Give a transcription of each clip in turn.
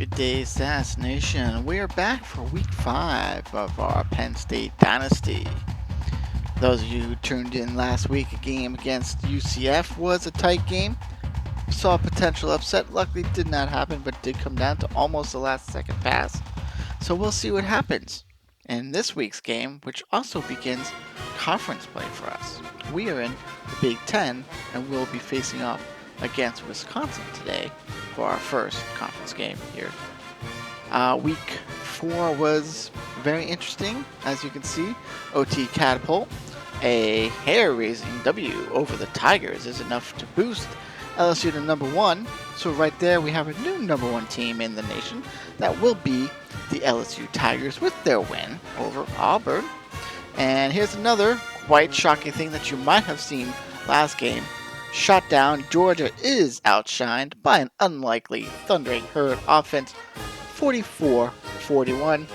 Good day, SAS Nation. We are back for week 5 of our Penn State Dynasty. Those of you who tuned in last week, a game against UCF was a tight game. Saw a potential upset. Luckily, did not happen, but did come down to almost the last second pass. So we'll see what happens in this week's game, which also begins conference play for us. We are in the Big Ten, and we'll be facing off against Wisconsin today for our first conference game here. Week 4 was very interesting, as you can see. OT Catapult, a hair-raising W over the Tigers is enough to boost LSU to number 1. So right there we have a new number 1 team in the nation. That will be the LSU Tigers with their win over Auburn. And here's another quite shocking thing that you might have seen last game. Shot down, Georgia is outshined by an unlikely Thundering Herd offense, 44-41.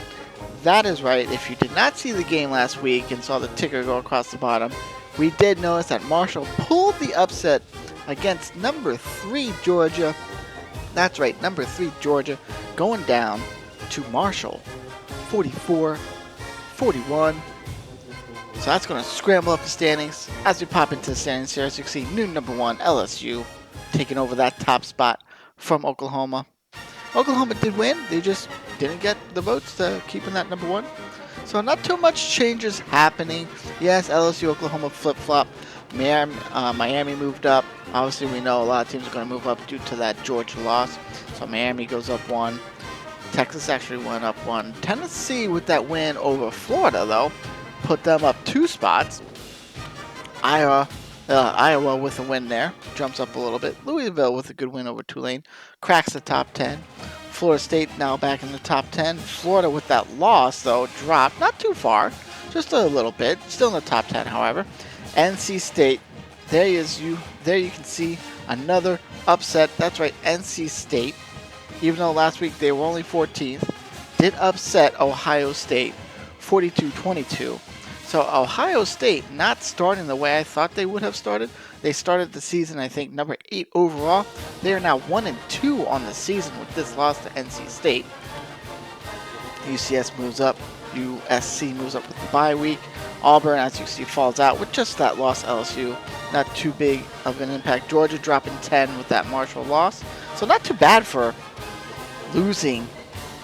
That is right. If you did not see the game last week and saw the ticker go across the bottom, we did notice that Marshall pulled the upset against number 3 Georgia. That's right, number 3 Georgia going down to Marshall, 44-41. So that's going to scramble up the standings. As we pop into the standings here, as you can see, new number 1 LSU taking over that top spot from Oklahoma. Oklahoma did win. They just didn't get the votes to keep in that number 1. So not too much changes happening. Yes, LSU, Oklahoma flip-flop. Miami moved up. Obviously, we know a lot of teams are going to move up due to that Georgia loss. So Miami goes up 1. Texas actually went up 1. Tennessee with that win over Florida, though, put them up 2 spots. Iowa with a win there, jumps up a little bit. Louisville with a good win over Tulane, cracks the top 10. Florida State now back in the top 10. Florida with that loss, though, dropped not too far, just a little bit. Still in the top 10, however. NC State, there you can see another upset. That's right, NC State, even though last week they were only 14th, did upset Ohio State 42-22. So Ohio State not starting the way I thought they would have started. They started the season, I think, number 8 overall. They are now 1-2 on the season with this loss to NC State. UCS moves up. USC moves up with the bye week. Auburn, as you see, falls out with just that loss. LSU, not too big of an impact. Georgia dropping 10 with that Marshall loss. So not too bad for losing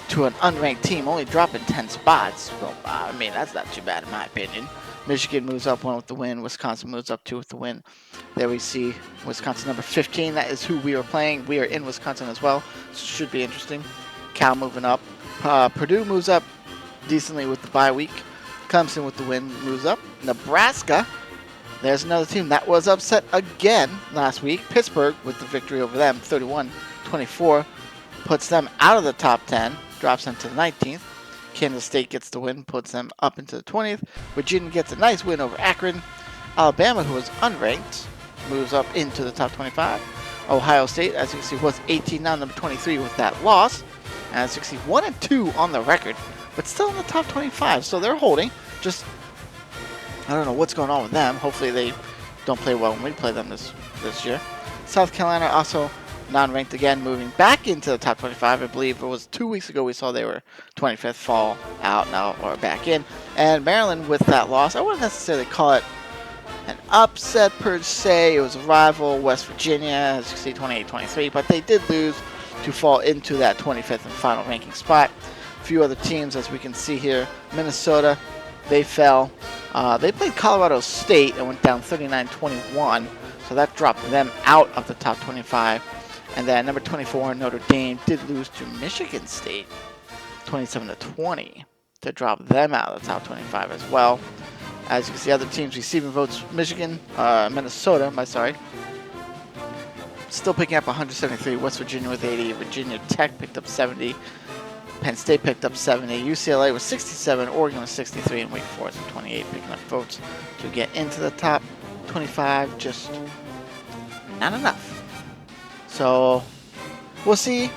to an unranked team, only dropping 10 spots. Well, I mean, that's not too bad in my opinion. Michigan moves up 1 with the win. Wisconsin moves up 2 with the win. There we see Wisconsin number 15. That is who we are playing. We are in Wisconsin as well, so it should be interesting. Cal moving up. Purdue moves up decently with the bye week. Clemson with the win moves up. Nebraska, there's another team that was upset again last week. Pittsburgh with the victory over them, 31-24. Puts them out of the top 10, drops them to the 19th. Kansas State gets the win, puts them up into the 20th. Virginia gets a nice win over Akron. Alabama, who was unranked, moves up into the top 25. Ohio State, as you can see, was 18, now number 23 with that loss. And as you can see, 1-2 on the record, but still in the top 25. So they're holding. Just, I don't know what's going on with them. Hopefully they don't play well when we play them this year. South Carolina also non-ranked again, moving back into the top 25. I believe it was 2 weeks ago we saw they were 25th, fall out now or back in. And Maryland with that loss, I wouldn't necessarily call it an upset per se. It was a rival, West Virginia, as you see, 28-23, but they did lose to fall into that 25th and final ranking spot. A few other teams, as we can see here, Minnesota, they fell. They played Colorado State and went down 39-21, so that dropped them out of the top 25. And then number 24, Notre Dame, did lose to Michigan State, 27-20, to drop them out of the top 25 as well. As you can see, other teams receiving votes, Minnesota, still picking up 173, West Virginia with 80, Virginia Tech picked up 70, Penn State picked up 70, UCLA was 67, Oregon was 63, and Wake Forest with 28, picking up votes to get into the top 25, just not enough. So, we'll see.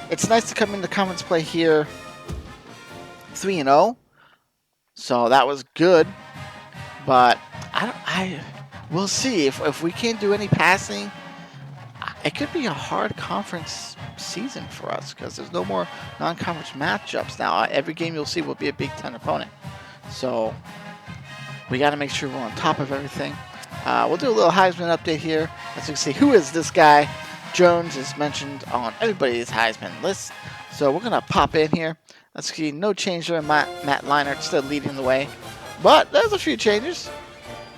It's nice to come into conference play here 3-0. So, that was good. But, we'll see. If we can't do any passing, it could be a hard conference season for us because there's no more non-conference matchups now. Every game you'll see will be a Big Ten opponent. So we got to make sure we're on top of everything. We'll do a little Heisman update here. As you can see, who is this guy? Jones is mentioned on everybody's Heisman list. So we're going to pop in here. Let's see, no change there. Matt Leinart still leading the way. But there's a few changes.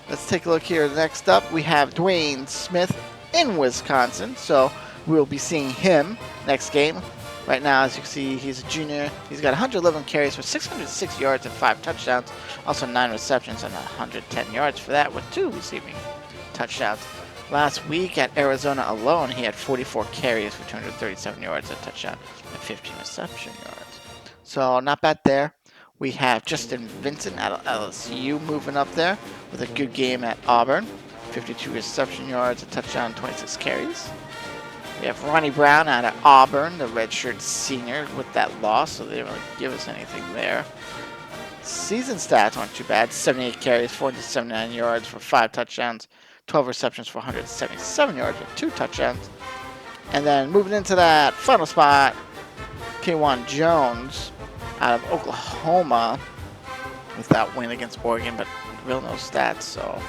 Let's take a look here. Next up, we have Dwayne Smith in Wisconsin. So we'll be seeing him next game. Right now, as you can see, he's a junior. He's got 111 carries for 606 yards and 5 touchdowns. Also 9 receptions and 110 yards for that with 2 receiving touchdowns. Last week at Arizona alone, he had 44 carries for 237 yards, a touchdown, and 15 reception yards. So not bad there. We have Justin Vincent out of LSU moving up there with a good game at Auburn. 52 reception yards, a touchdown, 26 carries. We have Ronnie Brown out of Auburn, the redshirt senior, with that loss, so they didn't really give us anything there. Season stats aren't too bad. 78 carries, 479 yards for 5 touchdowns, 12 receptions for 177 yards with 2 touchdowns. And then moving into that final spot, K'Wan Jones out of Oklahoma with that win against Oregon, but real no stats, so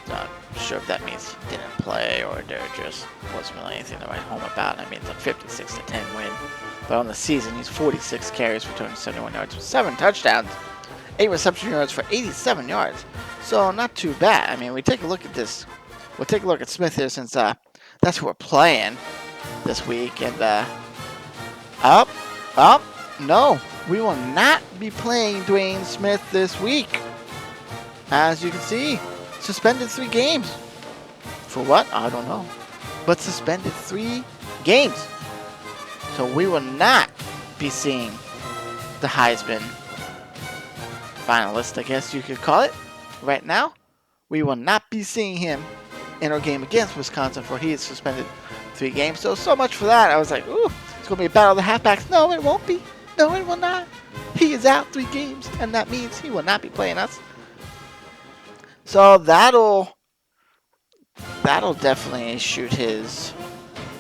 not sure if that means he didn't play or there just wasn't really anything to write home about. I mean, it's a 56-10 win. But on the season, he's 46 carries for 271 yards with 7 touchdowns, 8 reception yards for 87 yards. So not too bad. I mean, we take a look at this. We'll take a look at Smith here since that's who we're playing this week. And no, we will not be playing Dwayne Smith this week. As you can see, suspended 3 games. For what? I don't know. But suspended 3 games. So we will not be seeing the Heisman finalist, I guess you could call it. Right now, we will not be seeing him in our game against Wisconsin, for he is suspended 3 games. So much for that. I was like, ooh, it's going to be a battle of the halfbacks. No, it won't be. No, it will not. He is out 3 games, and that means he will not be playing us. So that'll definitely shoot his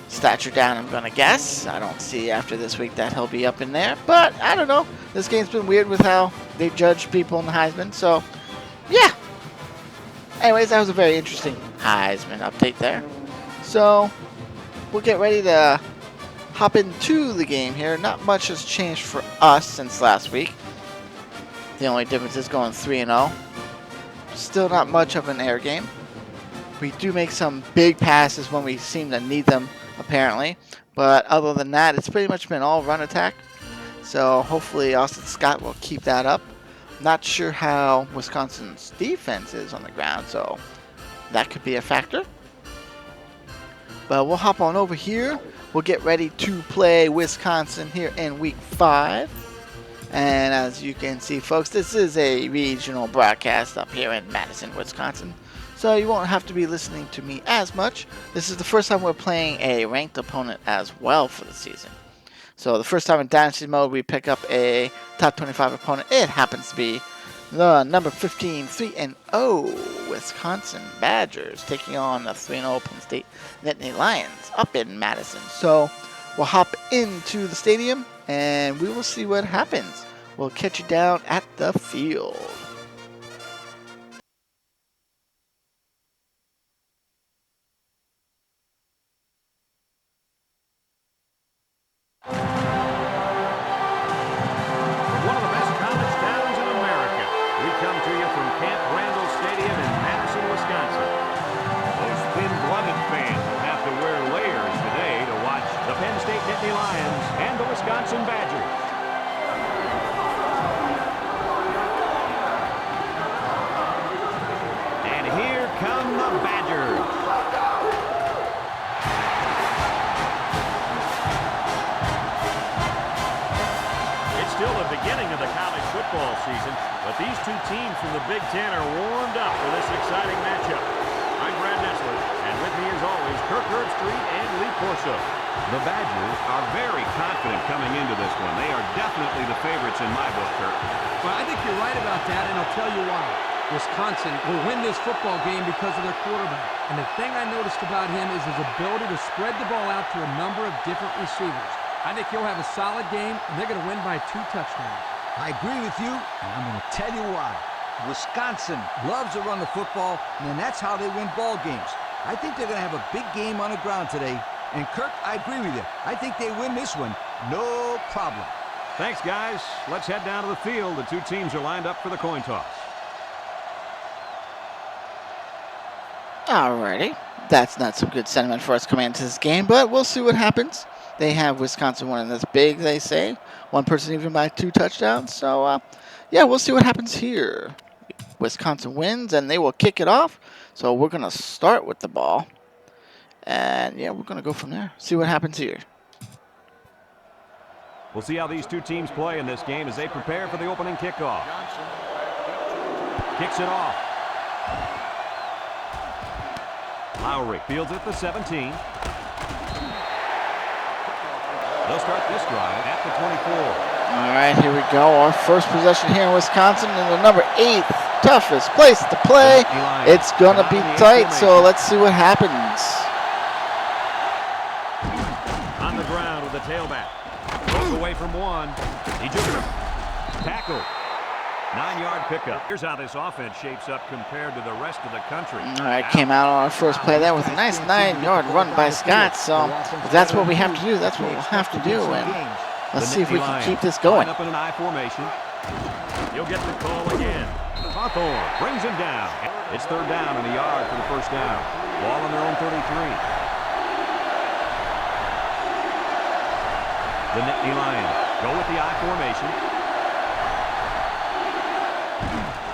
stature down, I'm going to guess. I don't see after this week that he'll be up in there. But I don't know. This game's been weird with how they judge people in the Heisman. So, yeah. Anyways, that was a very interesting Heisman update there. So, we'll get ready to hop into the game here. Not much has changed for us since last week. The only difference is going 3-0. Still not much of an air game. We do make some big passes when we seem to need them, apparently. But other than that, it's pretty much been all run attack. So hopefully Austin Scott will keep that up. Not sure how Wisconsin's defense is on the ground, so that could be a factor. But we'll hop on over here. We'll get ready to play Wisconsin here in week 5. And as you can see, folks, this is a regional broadcast up here in Madison, Wisconsin. So you won't have to be listening to me as much. This is the first time we're playing a ranked opponent as well for the season. So the first time in Dynasty mode, we pick up a top 25 opponent. It happens to be the number 15, 3-0 Wisconsin Badgers taking on the 3-0 Penn State Nittany Lions up in Madison. So we'll hop into the stadium and we will see what happens. We'll catch you down at the field. Wisconsin Badgers. And here come the Badgers. It's still the beginning of the college football season, but these 2 teams from the Big Ten are warmed up for this exciting matchup. I'm Brad Nessler, and with me as always, Kirk Herbstreit and Lee Corso. The Badgers are very confident coming into this one. They are definitely the favorites in my book, Kirk. Well, I think you're right about that, and I'll tell you why. Wisconsin will win this football game because of their quarterback. And the thing I noticed about him is his ability to spread the ball out to a number of different receivers. I think he'll have a solid game, and they're going to win by 2 touchdowns. I agree with you, and I'm going to tell you why. Wisconsin loves to run the football, and that's how they win ball games. I think they're going to have a big game on the ground today. And Kirk, I agree with you. I think they win this one, no problem. Thanks, guys. Let's head down to the field. The two teams are lined up for the coin toss. Alrighty, that's not some good sentiment for us coming into this game, but we'll see what happens. They have Wisconsin winning this big, they say. One person even by 2 touchdowns. So, yeah, we'll see what happens here. Wisconsin wins, and they will kick it off. So we're going to start with the ball. And, yeah, we're going to go from there. See what happens here. We'll see how these two teams play in this game as they prepare for the opening kickoff. Kicks it off. Lowry fields at the 17. They'll start this drive at the 24. All right, here we go. Our first possession here in Wisconsin in the number 8 toughest place to play. It's going to be tight, so let's see what happens. On the ground with the tailback. Broke away from one. He took it. Tackle. 9-yard pickup. Here's how this offense shapes up compared to the rest of the country. All right, came out on our first play there with a nice 9-yard run by Scott. So if that's what we have to do, that's what we'll have to do. And let's see if we can keep this going. Up in an I formation. You'll get the call again. Hawthorne brings him down. It's 3rd down and a yard for the first down. Ball on their own 33. The Nittany Lions go with the I formation.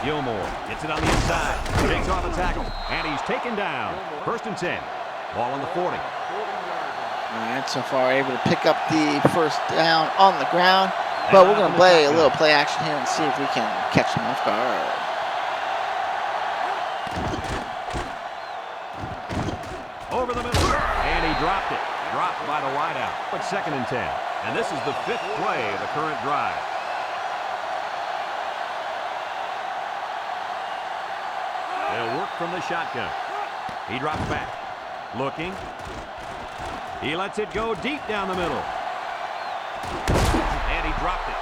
Gilmore gets it on the inside, takes off a tackle, and he's taken down. 1st and 10. Ball on the 40. All right, so far able to pick up the first down on the ground, but we're going to play a little play action here and see if we can catch them off guard. Over the middle, and he dropped it. Dropped by the wideout. But 2nd and 10, and this is the 5th play of the current drive. They'll work from the shotgun. He drops back. Looking. He lets it go deep down the middle. And he dropped it.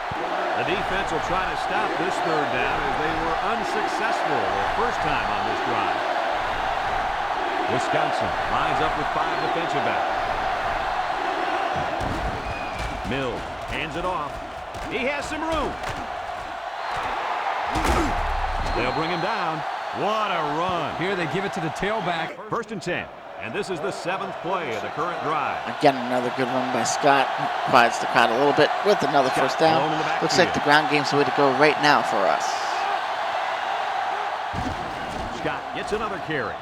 The defense will try to stop this 3rd down as they were unsuccessful their first time on this drive. Wisconsin lines up with 5 defensive backs. Mills hands it off. He has some room. They'll bring him down. What a run. Here they give it to the tailback. 1st and 10. And this is the 7th play of the current drive. Again, another good run by Scott. Quiets the crowd a little bit with another first down. Looks like the ground game's the way to go right now for us. Scott gets another carry.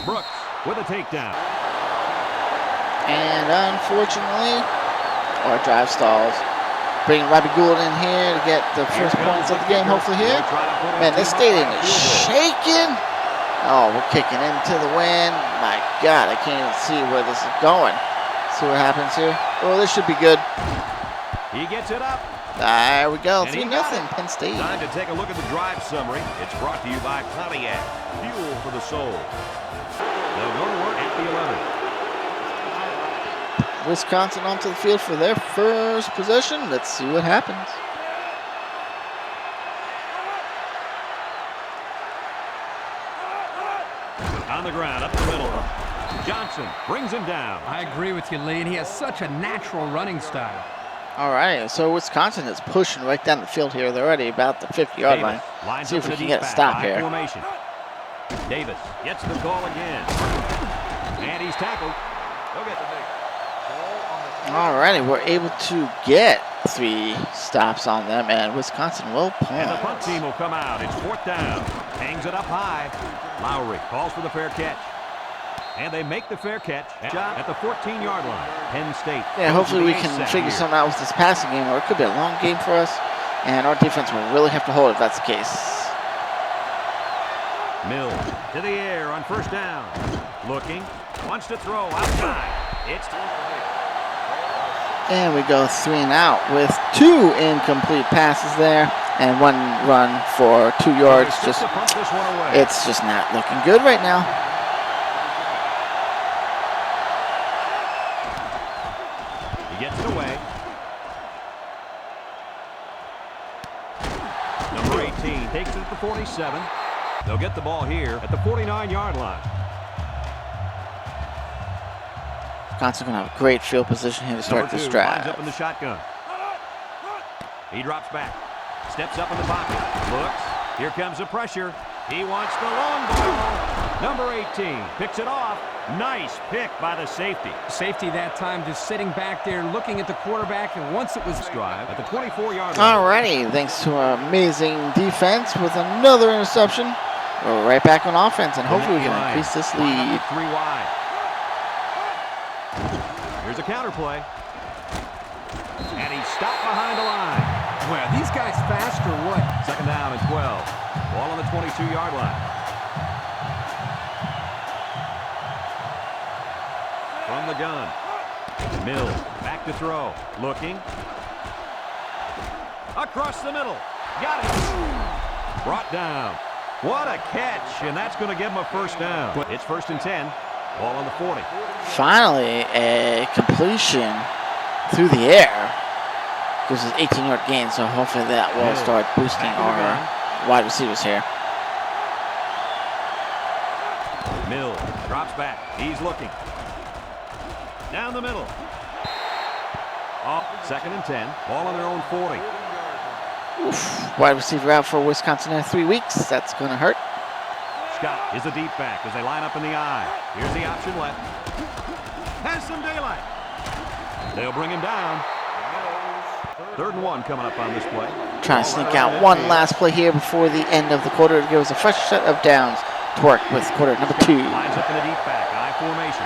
Brooks with a takedown. And unfortunately, our drive stalls. Bringing Robbie Gould in here to get the first points of the game, hopefully here. Man, this stadium is shaking. Oh, we're kicking into the wind. My God, I can't even see where this is going. See what happens here. Oh, this should be good. He gets it up. There we go. 3-0, And Penn State. Time to take a look at the drive summary. It's brought to you by Pontiac. Fuel for the soul. They'll go to work at the 11. Wisconsin onto the field for their first possession. Let's see what happens. On the ground, up the middle. Johnson brings him down. I agree with you, Lee, and he has such a natural running style. All right, so Wisconsin is pushing right down the field here. They're already about the 50-yard line. See if we can get a stop here. Formation. Davis gets the call again. And he's tackled. All righty, we're able to get 3 stops on them, and Wisconsin will punt. And the punt team will come out. It's 4th down. Hangs it up high. Lowry calls for the fair catch. And they make the fair catch at the 14-yard line. Penn State. Yeah, hopefully we can figure something out with this passing game, or it could be a long game for us, and our defense will really have to hold if that's the case. Mills to the air on 1st down. Looking. Wants to throw outside. It's And we go 3 and out with 2 incomplete passes there. And one run for 2 yards. Just to punt this one away. It's just not looking good right now. He gets it away. Number 18 takes it at the 47. They'll get the ball here at the 49-yard line. Wisconsin's going to have a great field position here to start this drive. Lines up in the shotgun. He drops back. Steps up in the pocket. Looks. Here comes the pressure. He wants the long ball. Number 18 picks it off. Nice pick by the safety. Safety that time just sitting back there looking at the quarterback, and once it was drive at the 24-yard line. Alrighty, thanks to our amazing defense with another interception. We're right back on offense, and hopefully we can increase this lead. 3 wide. Here's a counter play. And he's stopped behind the line. Well, these guys fast or what? Second down and 12. Ball on the 22-yard line. From the gun. Mills back to throw. Looking. Across the middle. Got it. Brought down. What a catch. And that's going to give him a first down. It's 1st and 10. Ball on the 40. Finally, a completion through the air. Gives us 18-yard gain, so hopefully that will start boosting our wide receivers here. Mills drops back. He's looking. Down the middle. Off. 2nd and 10. Ball on their own 40. Oof. Wide receiver out for Wisconsin in 3 weeks. That's going to hurt. Scott is a deep back as they line up in the I. Here's the option left. Has some daylight. They'll bring him down. 3rd and 1 coming up on this play. Trying to sneak out one last play here before the end of the quarter to give us a fresh set of downs to work with quarter number 2. Lines up in a deep back, I formation.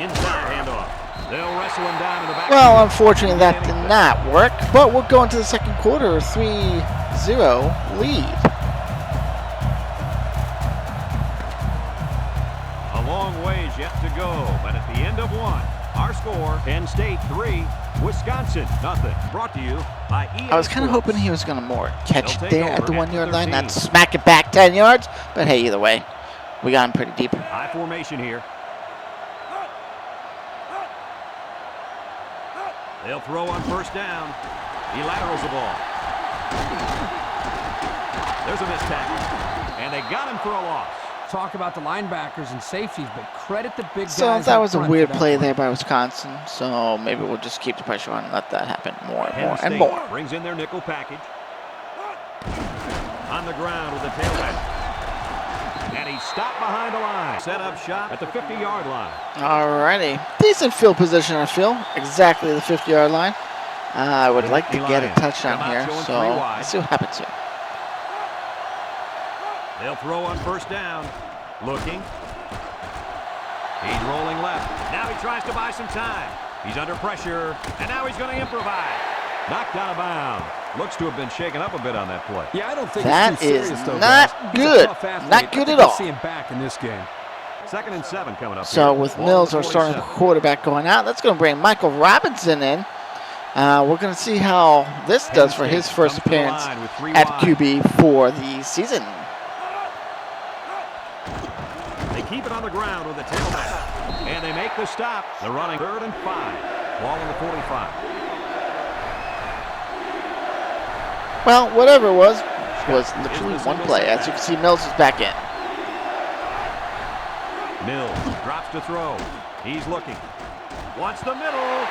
Inside handoff. They'll wrestle him down in the back. Well, unfortunately that did not work, but we'll go into the second quarter, 3-0 lead. A long ways yet to go, but at the end of 1, our score, Penn State 3, Wisconsin nothing. Brought to you by EA I was kind of Sports. hoping he was going to more catch They'll it take there at over the at 1-yard the line, 13. not smack it back 10 yards, but hey, either way, we got him pretty deep. High formation here. They'll throw on 1st down. He laterals the ball. There's a missed tackle. And they got him for a loss. Talk about the linebackers and safeties, but credit the big guys. So that was a up front weird for that play one. there by Wisconsin, so maybe we'll just keep the pressure on and let that happen more and Penn more and State more. brings in their nickel package. On the ground with the tailback. And he's stopped behind the line. Set up shot at the 50-yard line. Alrighty, decent field position I feel, exactly the 50-yard line. I would like to get a touchdown Come out here, showing so 3 wide. let's see what happens here. They'll throw on 1st down. Looking. He's rolling left. Now he tries to buy some time. He's under pressure, and now he's going to improvise. Knocked out of bounds. Looks to have been shaken up a bit on that play. Yeah, I don't think That it's too serious, is though, not guys. good. He's a tough athlete. Not good I at think all. we'll see him back in this game. 2nd and 7 coming up So here. with Ball Mills, on our the starting 47. quarterback, going out, that's going to bring Michael Robinson in. We're going to see how this does for his first Comes to the appearance line with 3 at wide. QB for the season. They keep it on the ground with the tailback. And they make the stop. They're running 3rd and 5. Ball on the 45. Well, whatever it was literally one play. As you can see, Mills is back in. Mills drops to throw. He's looking. Wants the middle.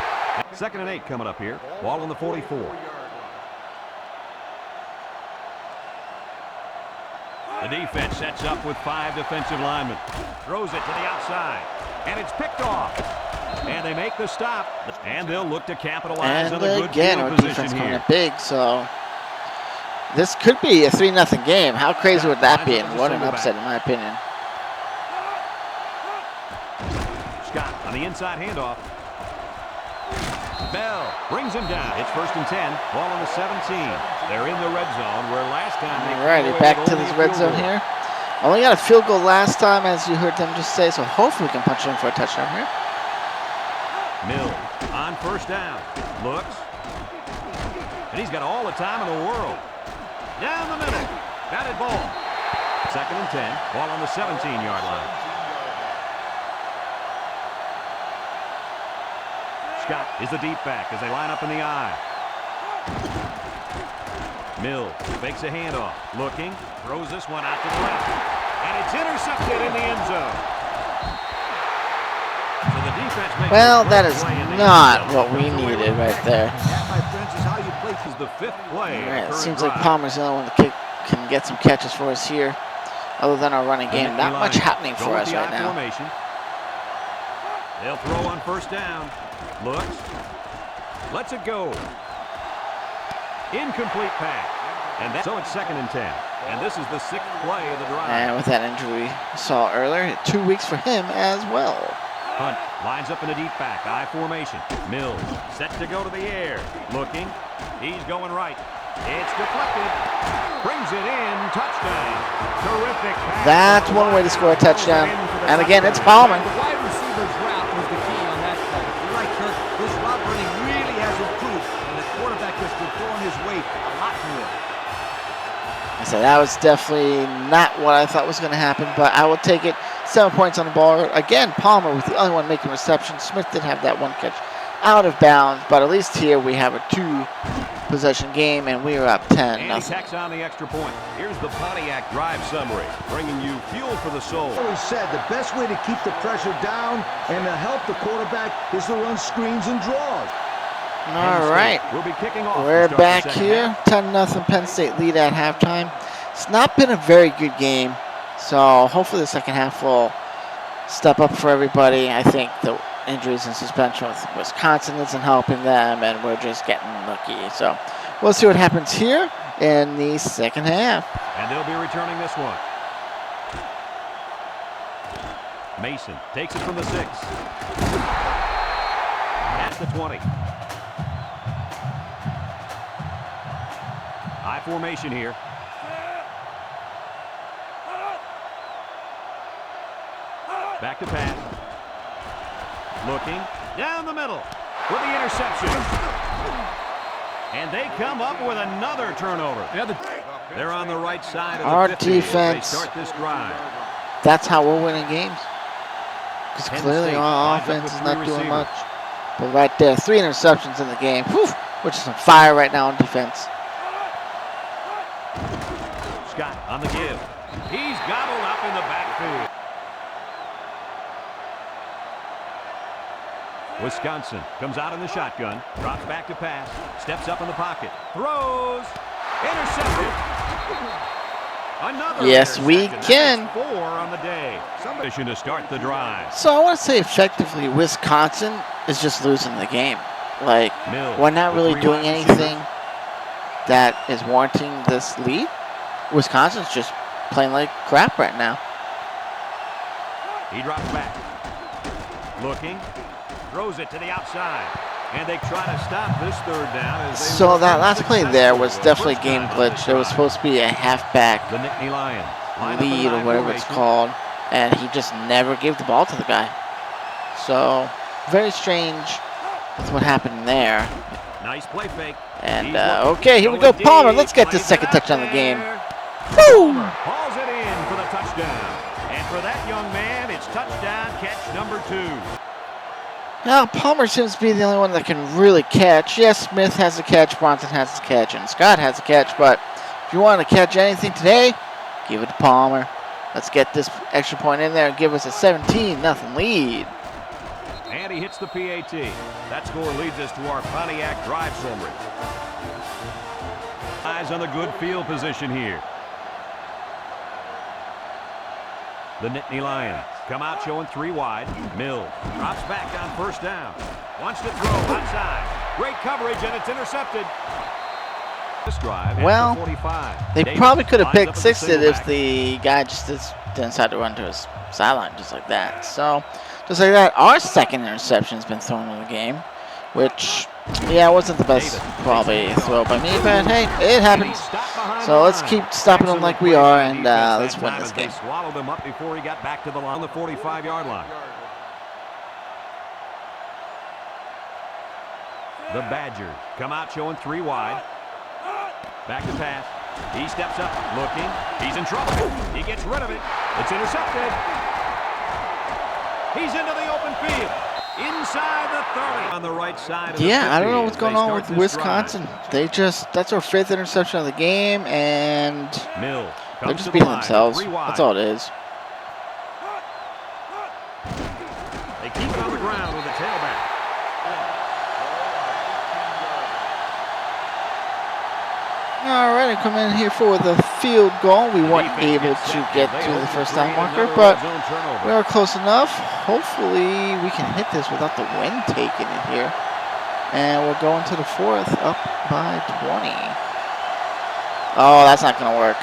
2nd and 8 coming up here. Ball on the 44. The defense sets up with 5 defensive linemen. Throws it to the outside. And it's picked off. And they make the stop. And they'll look to capitalize And on the good again, field our position defense coming here. up big, so this could be a 3-0 game. How crazy would that be? And what an upset, in my opinion. Scott on the inside handoff. Bell brings him down. It's 1st and 10. Ball on the 17. They're in the red zone where last time they Alrighty, back to this red zone here. Only got a field goal last time, as you heard them just say, so hopefully we can punch in for a touchdown here. Mills on 1st down. Looks. And he's got all the time in the world. Down the middle. Batted ball. 2nd and 10. Ball on the 17-yard line. Scott is the deep back as they line up in the I. Mills fakes a handoff. Looking. Throws this one out to the left. And it's intercepted in the end zone. So the defense makes Well, that is not what we needed right there. That, my friends, is how you play. This is the 5th play. All right, it of the seems current like drive. Palmer's the only one that can get some catches for us here. Other than our running game, not much happening for us right now. Formation. They'll throw on 1st down. Looks. Lets it go. Incomplete pass. And so it's 2nd and 10. And this is the 6th play of the drive. And with that injury we saw earlier, 2 weeks for him as well. Hunt lines up in a deep back. I formation. Mills set to go to the air. Looking. He's going right. It's deflected. Brings it in. Touchdown. Terrific pass. That's one way to score a touchdown. And again, it's Palmer. The wide receiver's route was the key on that play. You're right, Kirk. His route running really has improved, and the quarterback has been throwing his weight a lot more. I said that was definitely not what I thought was going to happen, but I will take it. 7 points on the ball. Again, Palmer was the only one making receptions. Smith did have that one catch out of bounds, but at least here we have a 2-possession game, and we are up 10-0. And he tacks on the extra point. Here's the Pontiac drive summary, bringing you fuel for the soul. I always said the best way to keep the pressure down and to help the quarterback is to run screens and draws. All right. We'll be kicking off. We're to start back the second here. half. 10-0 Penn State lead at halftime. It's not been a very good game, so hopefully the second half will step up for everybody. I think the injuries and suspension with Wisconsin isn't helping them, and we're just getting lucky. So we'll see what happens here in the second half. And they'll be returning this one. Mason takes it from the 6. At the 20. High formation here. Back to pass. Looking. Down the middle. With the interception. And they come up with another turnover. They're on the right side of Our the 50 defense. as they start this drive. That's how we're winning games. Because Penn clearly State our lines up offense with is 3 not doing receivers. much. But right there, 3 interceptions in the game. Whew, which is on fire right now on defense. Scott on the give. He's gobbled up in the backfield. Wisconsin comes out in the shotgun, drops back to pass, steps up in the pocket, throws, intercepted. Another Yes, we interception. can. That is 4 on the day. Mission to start the drive. So I want to say effectively Wisconsin is just losing the game. Like, Mills we're not with really 3 doing wide receivers. anything that is warranting this lead. Wisconsin's just playing like crap right now. He drops back. Looking. Throws it to the outside. And they try to stop this 3rd down. As they So were that last play there was unsuccessful definitely first game time on glitch. this There was drive. supposed to be a halfback The Nittany Lions line up in lead or high whatever it's formation. called, and he just never gave the ball to the guy. So very strange with what happened there. Nice play fake. And He's looking. okay, here we go, Going Palmer. deep. Let's get this Plays it second out touchdown of the game. there. Woo! Hauls it in for the touchdown. And for that young man, it's touchdown catch number 2. Now, Palmer seems to be the only one that can really catch. Yes, Smith has a catch, Bronson has a catch, and Scott has a catch, but if you want to catch anything today, give it to Palmer. Let's get this extra point in there and give us a 17-0 lead. And he hits the PAT. That score leads us to our Pontiac drive summary. Eyes on the good field position here. The Nittany Lions come out showing 3 wide. Mills drops back on 1st down. Wants to throw outside. Great coverage, and it's intercepted. This drive at Well, the 45. They Davis probably could have lines picked up at the 6 it single if back. the guy just decided to run to his sideline just like that. So, just like that, our second interception has been thrown in the game, which, yeah, wasn't the best probably throw by me, but hey, it happens. So let's keep stopping them like we are, and let's win this game. They swallowed him up before he got back to the line, on the 45-yard line. The Badgers come out showing 3 wide. Back to pass. He steps up, looking. He's in trouble. He gets rid of it. It's intercepted. He's into the open field. Inside the 30. On the right side of the 50. I don't know what's going on with Wisconsin. That's our 5th interception of the game, and they're just beating themselves. That's all it is. They keep it on the ground with the tailback. All right, I come in here for the field goal. We weren't able to get to the first down marker, but we are close enough. Hopefully, we can hit this without the wind taking it here. And we'll go into the 4th, up by 20. Oh, that's not going to work.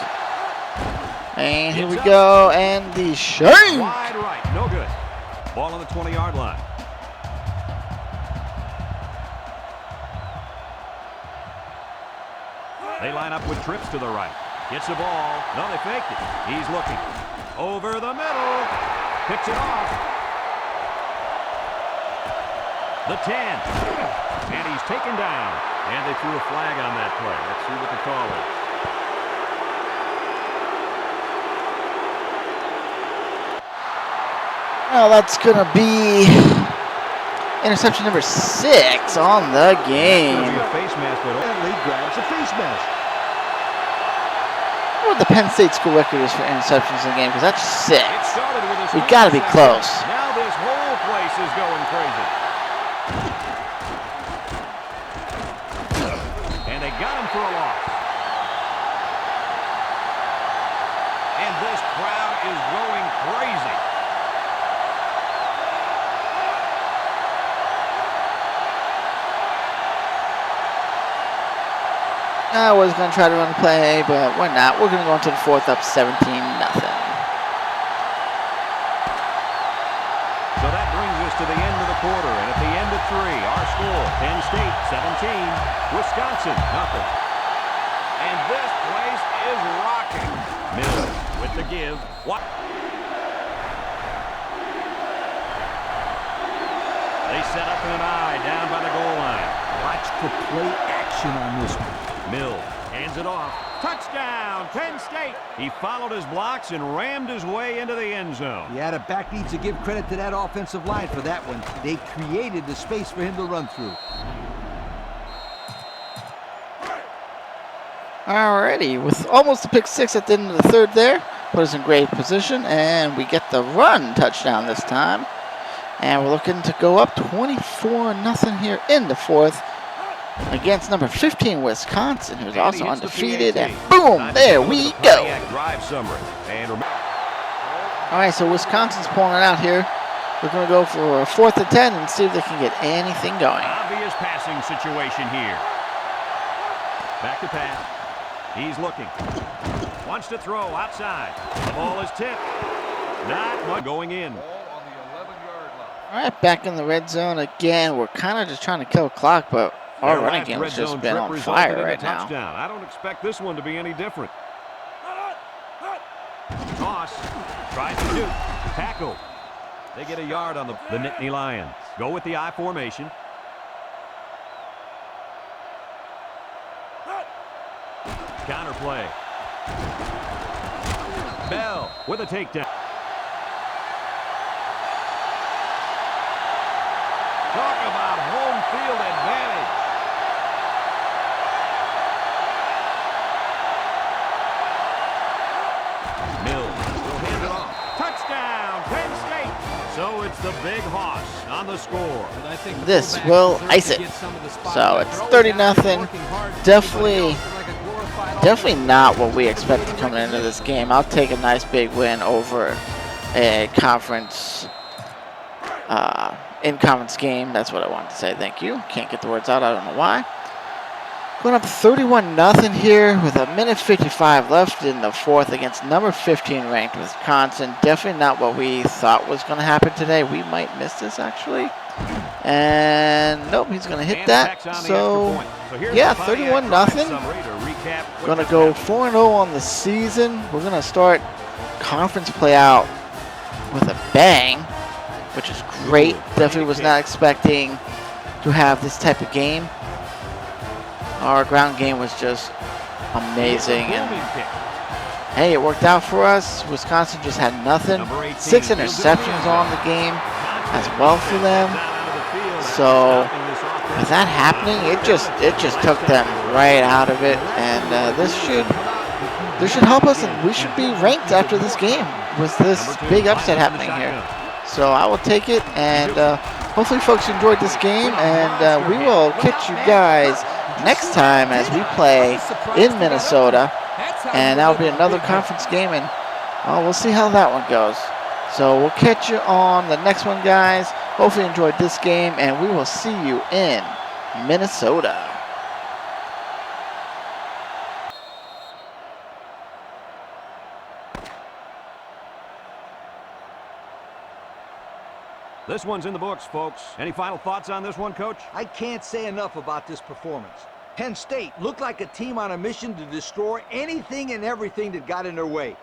And here we go, and the shank. Wide right, no good. Ball on the 20-yard line. They line up with trips to the right. Gets the ball. No, they faked it. He's looking. Over the middle. Picks it off. The 10. And he's taken down. And they threw a flag on that play. Let's see what the call is. Well, that's going to be interception number 6 on the game. Face mask, but only grabs a face mask. What the Penn State school record is for interceptions in the game, because that's 6. We got to be close. Now this whole place is going crazy. And they got him for a loss. And this crowd is going crazy. I was going to try to run the play, but we're not. We're going to go into the 4th, up 17-0. So that brings us to the end of the quarter, and at the end of 3, our score, Penn State 17, Wisconsin 0. And this place is rocking. Mill with the give. What? They set up in an eye down by the goal line. Watch the play action on this one. Mill hands it off. Touchdown, Penn State. He followed his blocks and rammed his way into the end zone. Yeah, the back needs to give credit to that offensive line for that one. They created the space for him to run through. Alrighty, with almost a pick 6 at the end of the 3rd there, put us in great position, and we get the run touchdown this time. And we're looking to go up 24-0 here in the 4th. Against number 15, Wisconsin, who's also undefeated, and boom, there we go. All right, so Wisconsin's pulling it out here. We're going to go for a 4th and 10 and see if they can get anything going. Obvious passing situation here. Back to pass. He's looking. Wants to throw outside. The ball is tipped. Not much going in. All right, back in the red zone again. We're kind of just trying to kill clock, but our running game has just been on fire right now. I don't expect this one to be any different. Toss. Tries to shoot. Tackle. They get a yard on the Nittany Lions. Go with the I formation. Counter play. Bell with a takedown. Talk about home field advantage. Mills will hand it off. Touchdown, Penn State. So it's the Big Hoss on the score. This will ice it. So it's 30-0. Definitely not what we expected coming into this game. I'll take a nice big win over a conference in-conference game. That's what I wanted to say. Thank you. Can't get the words out. I don't know why. Going up 31-0 here with a minute 55 left in the 4th against number 15 ranked Wisconsin. Definitely not what we thought was going to happen today. We might miss this actually. And nope, he's going to hit that. So yeah, 31-0. Going to go 4-0 on the season. We're going to start conference play out with a bang, which is great. Definitely was not expecting to have this type of game. Our ground game was just amazing. And hey, it worked out for us. Wisconsin just had nothing. 6 interceptions on the game as well for them. So with that happening, it just took them right out of it. And this should help us, and we should be ranked after this game with this big upset happening here. So I will take it, and hopefully folks enjoyed this game, and we will catch you guys next time as we play in Minnesota. And that will be another conference game, and we'll see how that one goes. So we'll catch you on the next one, guys. Hopefully you enjoyed this game, and we will see you in Minnesota. This one's in the books, folks. Any final thoughts on this one, Coach? I can't say enough about this performance. Penn State looked like a team on a mission to destroy anything and everything that got in their way.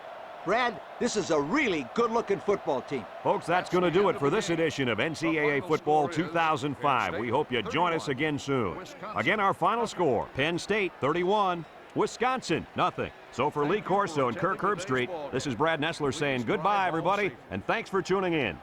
Brad, this is a really good-looking football team. Folks, that's going to do it for this edition of NCAA Football 2005. We hope you join us again soon. Again, our final score, Penn State 31, Wisconsin nothing. So for Lee Corso and Kirk Herbstreit, this is Brad Nessler saying goodbye, everybody, and thanks for tuning in.